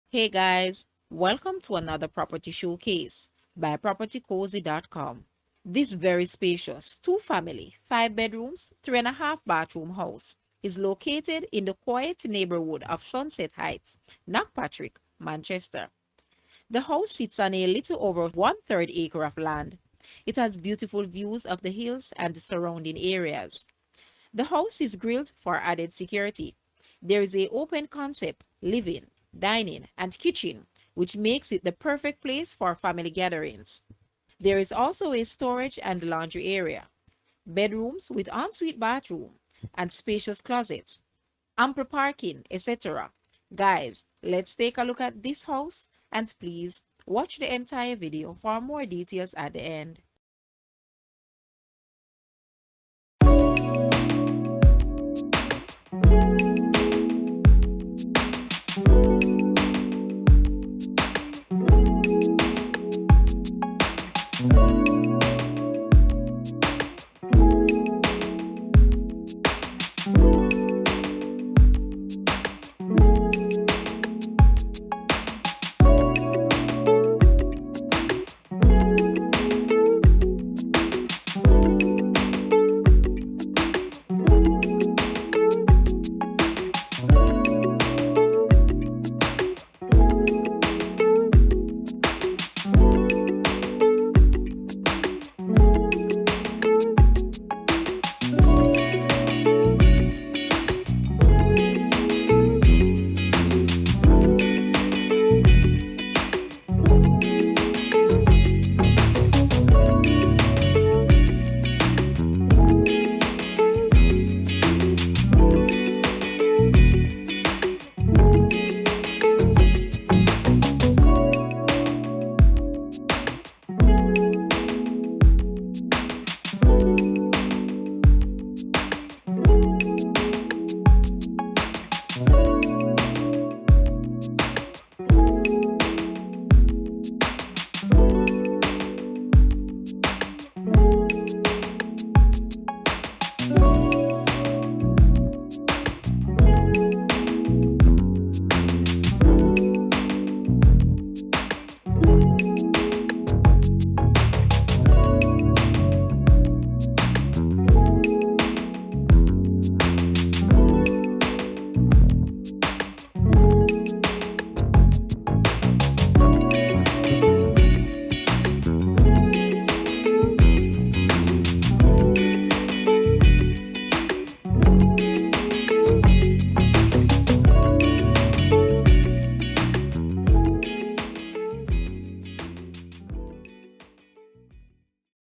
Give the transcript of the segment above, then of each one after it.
Hey guys, welcome to another property showcase by propertycozy.com. This very spacious 2-family, 5 bedrooms, 3.5 bathroom house is located in the quiet neighborhood of Sunset Heights, Knockpatrick, Manchester. The house sits on a little over 1/3 acre of land. It has beautiful views of the hills and the surrounding areas. The house is grilled for added security. There is a open concept living, dining, and kitchen, which makes it the perfect place for family gatherings. There is also a storage and laundry area, bedrooms with ensuite bathroom, and spacious closets, ample parking, etc. Guys, let's take a look at this house and please watch the entire video for more details at the end.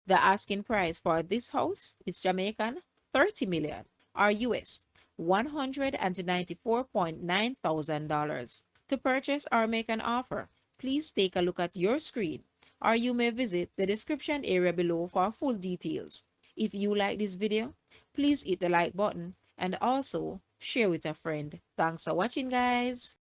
The asking price for this house is Jamaican 30 million or US $194,900. To purchase or make an offer, please take a look at your screen or you may visit the description area below for full details. If you like this video, please hit the like button and also share with a friend. Thanks for watching, guys.